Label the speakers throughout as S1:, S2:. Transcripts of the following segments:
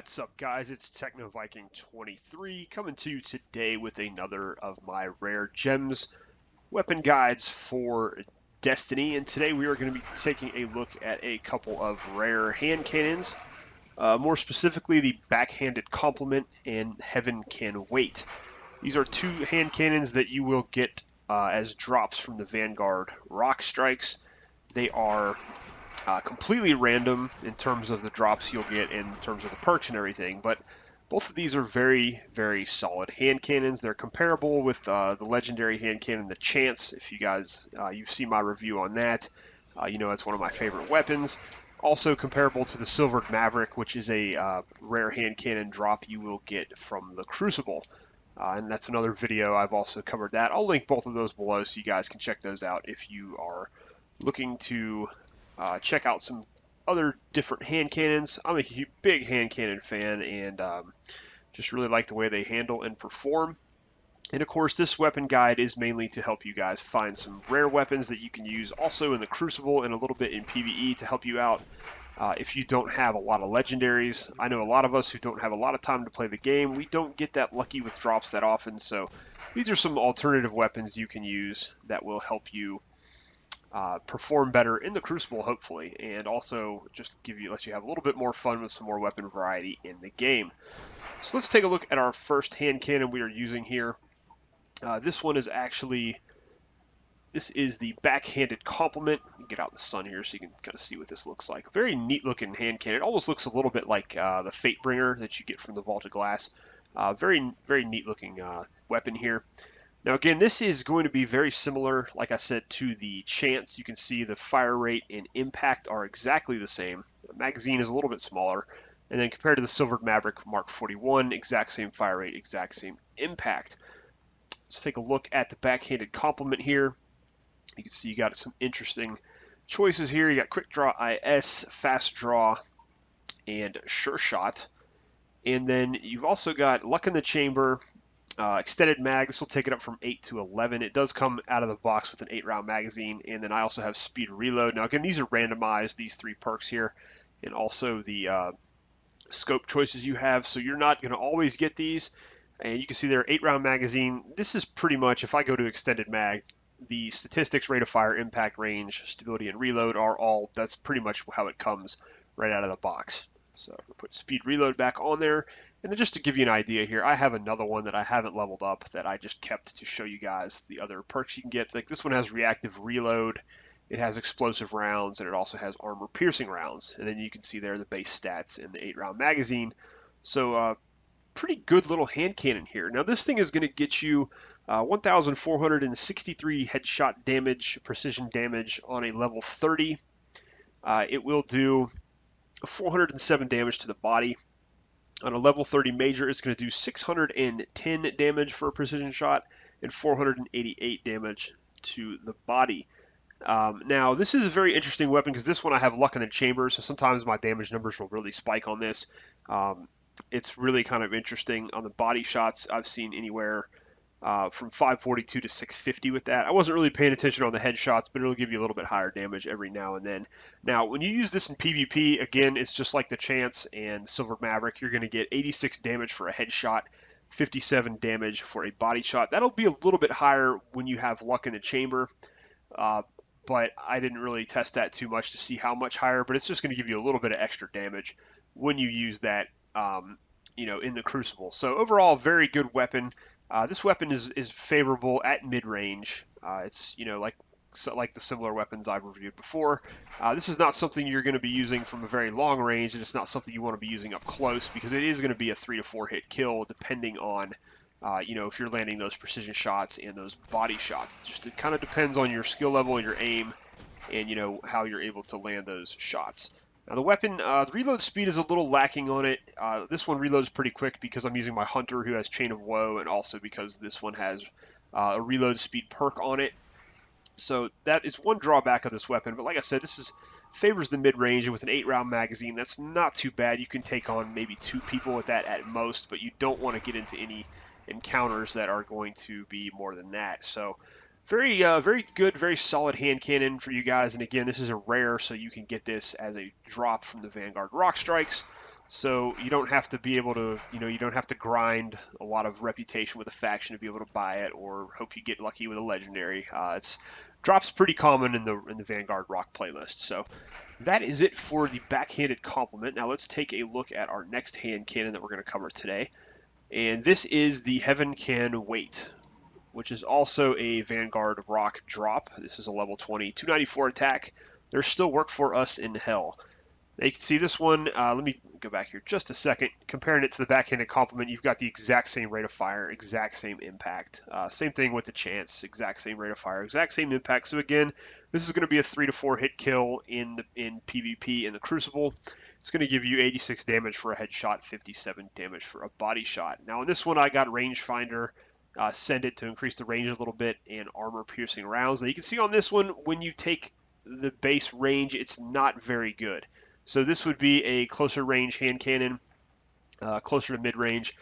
S1: What's up, guys? It's Techno Viking 23 coming to you today with another of my rare gems weapon guides for Destiny, and today we are going to be taking a look at a couple of rare hand cannons, more specifically the Backhanded Compliment and Heaven Can Wait. These are two hand cannons that you will get as drops from the Vanguard ROC strikes. They are completely random in terms of the drops you'll get in terms of the perks and everything, but both of these are very, very solid hand cannons. They're comparable with the legendary hand cannon, the Chance. If you guys, you've seen my review on that, you know it's one of my favorite weapons. Also comparable to the Silvered Maverick, which is a rare hand cannon drop you will get from the Crucible. And that's another video. I've also covered that. I'll link both of those below so you guys can check those out if you are looking to check out some other different hand cannons. I'm a big hand cannon fan and just really like the way they handle and perform. And of course, this weapon guide is mainly to help you guys find some rare weapons that you can use also in the Crucible and a little bit in PVE to help you out if you don't have a lot of legendaries. I know a lot of us who don't have a lot of time to play the game, we don't get that lucky with drops that often, so these are some alternative weapons you can use that will help you perform better in the Crucible, hopefully, and also just let you have a little bit more fun with some more weapon variety in the game. So let's take a look at our first hand cannon we are using here. This is the Backhanded Compliment. Get out in the sun here so you can kind of see what this looks like. Very neat looking hand cannon. It almost looks a little bit like the Fatebringer that you get from the Vaulted Glass. Very, very neat looking weapon here. Now again, this is going to be very similar, like I said, to the Chance. You can see the fire rate and impact are exactly the same. The magazine is a little bit smaller. And then compared to the Silvered Maverick Mark 41, exact same fire rate, exact same impact. Let's take a look at the Backhanded Compliment here. You can see you got some interesting choices here. You got Quick Draw IS, Fast Draw, and Sure Shot. And then you've also got Luck in the Chamber, extended mag. This will take it up from 8 to 11. It does come out of the box with an 8-round magazine, and then I also have speed reload. Now again, these are randomized, these three perks here, and also the scope choices you have, so you're not going to always get these. And you can see there, 8-round magazine. This is pretty much, if I go to extended mag, the statistics, rate of fire, impact, range, stability, and reload are all, that's pretty much how it comes right out of the box. So I'm going to put speed reload back on there. And then just to give you an idea here, I have another one that I haven't leveled up that I just kept to show you guys the other perks you can get. Like this one has reactive reload, it has explosive rounds, and it also has armor piercing rounds. And then you can see there the base stats in the 8-round magazine. So pretty good little hand cannon here. Now this thing is going to get you 1,463 headshot damage, precision damage on a level 30. It will do 407 damage to the body. On a level 30 major, it's going to do 610 damage for a precision shot and 488 damage to the body. Now, this is a very interesting weapon because this one I have Luck in the Chamber, so sometimes my damage numbers will really spike on this. It's really kind of interesting. On the body shots, I've seen anywhere from 542 to 650 with that. I wasn't really paying attention on the headshots, but it'll give you a little bit higher damage every now and then. Now, when you use this in PvP, again, it's just like the Chance and Silver Maverick. You're going to get 86 damage for a headshot, 57 damage for a body shot. That'll be a little bit higher when you have Luck in the Chamber, but I didn't really test that too much to see how much higher, but it's just going to give you a little bit of extra damage when you use that, you know, in the Crucible. So overall, very good weapon. This weapon is favorable at mid-range. It's, you know, like the similar weapons I've reviewed before. This is not something you're going to be using from a very long range, and it's not something you want to be using up close because it is going to be a 3 to 4 hit kill depending on, you know, if you're landing those precision shots and those body shots. Just it kind of depends on your skill level, your aim, and, you know, how you're able to land those shots. Now the weapon, the reload speed is a little lacking on it. This one reloads pretty quick because I'm using my Hunter who has Chain of Woe, and also because this one has a reload speed perk on it. So that is one drawback of this weapon, but like I said, this favors the mid-range, and with an 8-round magazine, that's not too bad. You can take on maybe 2 people with that at most, but you don't want to get into any encounters that are going to be more than that. So very good, very solid hand cannon for you guys. And again, this is a rare, so you can get this as a drop from the Vanguard ROC strikes. So you don't have to be able to, you don't have to grind a lot of reputation with a faction to be able to buy it, or hope you get lucky with a legendary. It's drops pretty common in the Vanguard ROC playlist. So that is it for the Backhanded Compliment. Now let's take a look at our next hand cannon that we're going to cover today. And this is the Heaven Can Wait, which is also a Vanguard ROC drop. This is a level 20, 294 attack. There's still work for us in hell. Now you can see this one, let me go back here just a second. Comparing it to the Backhanded Compliment, you've got the exact same rate of fire, exact same impact. Same thing with the chance, exact same rate of fire, exact same impact. So again, this is going to be a 3 to 4 hit kill in PvP in the Crucible. It's going to give you 86 damage for a headshot, 57 damage for a body shot. Now in this one, I got Rangefinder. Send it to increase the range a little bit, and armor piercing rounds. Now you can see on this one, when you take the base range, it's not very good. So this would be a closer range hand cannon, closer to mid-range.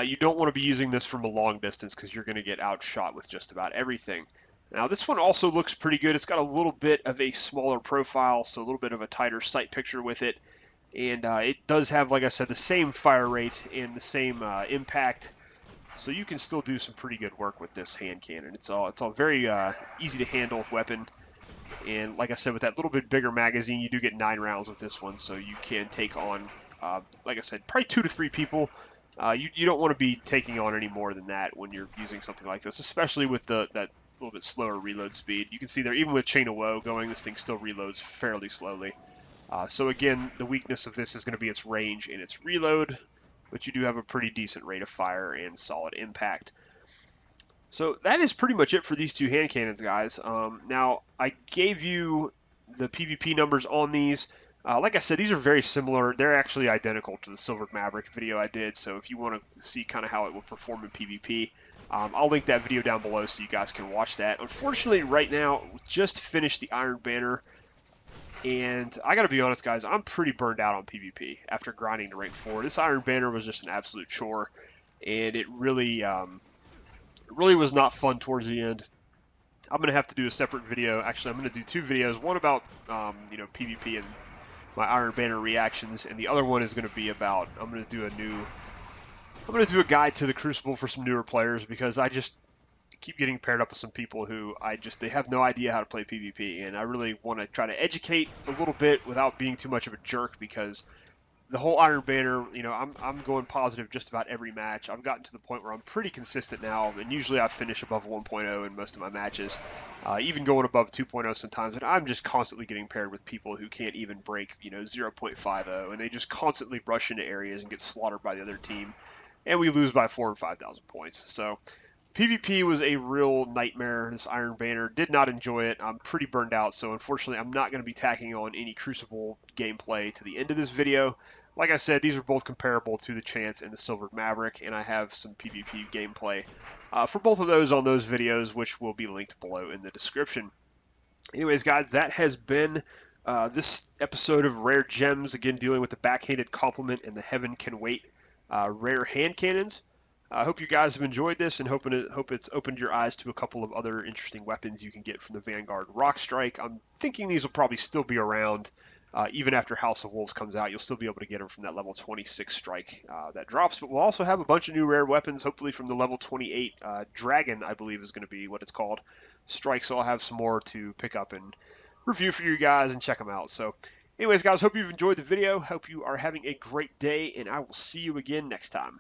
S1: You don't want to be using this from a long distance because you're going to get outshot with just about everything. Now this one also looks pretty good. It's got a little bit of a smaller profile, so a little bit of a tighter sight picture with it. And it does have, like I said, the same fire rate and the same impact. So you can still do some pretty good work with this hand cannon. It's all very easy to handle weapon. And like I said, with that little bit bigger magazine, you do get 9 rounds with this one, so you can take on, like I said, probably 2 to 3 people. You don't want to be taking on any more than that when you're using something like this, especially with that little bit slower reload speed. You can see there, even with Chain of Woe going, this thing still reloads fairly slowly. So again, the weakness of this is going to be its range and its reload, but you do have a pretty decent rate of fire and solid impact. So that is pretty much it for these two hand cannons, guys. Now, I gave you the PvP numbers on these. Like I said, these are very similar. They're actually identical to the Silvered Maverick video I did, so if you want to see kind of how it will perform in PvP, I'll link that video down below so you guys can watch that. Unfortunately, right now, just finished the Iron Banner, and I gotta be honest, guys, I'm pretty burned out on PvP after grinding to rank 4. This Iron Banner was just an absolute chore, and it really was not fun towards the end. I'm going to have to do a separate video. Actually, I'm going to do 2 videos. One about, PvP and my Iron Banner reactions, and the other one is going to be about, I'm going to do a guide to the Crucible for some newer players, because I just keep getting paired up with some people who they have no idea how to play PvP, and I really want to try to educate a little bit without being too much of a jerk, because the whole Iron Banner, I'm going positive just about every match. I've gotten to the point where I'm pretty consistent now, and usually I finish above 1.0 in most of my matches, even going above 2.0 sometimes, and I'm just constantly getting paired with people who can't even break, 0.50, and they just constantly rush into areas and get slaughtered by the other team, and we lose by 4,000 and 5,000 points. So PvP was a real nightmare. This Iron Banner, did not enjoy it. I'm pretty burned out, so unfortunately I'm not going to be tacking on any Crucible gameplay to the end of this video. Like I said, these are both comparable to the Chance and the Silvered Maverick, and I have some PvP gameplay for both of those on those videos, which will be linked below in the description. Anyways, guys, that has been this episode of Rare Gems, again dealing with the Backhanded Compliment and the Heaven Can Wait rare hand cannons. I hope you guys have enjoyed this, and hope it's opened your eyes to a couple of other interesting weapons you can get from the Vanguard ROC Strike. I'm thinking these will probably still be around. Even after House of Wolves comes out, you'll still be able to get them from that level 26 strike that drops. But we'll also have a bunch of new rare weapons, hopefully from the level 28 Dragon, I believe is going to be what it's called, strike. So I'll have some more to pick up and review for you guys and check them out. So anyways, guys, hope you've enjoyed the video. Hope you are having a great day, and I will see you again next time.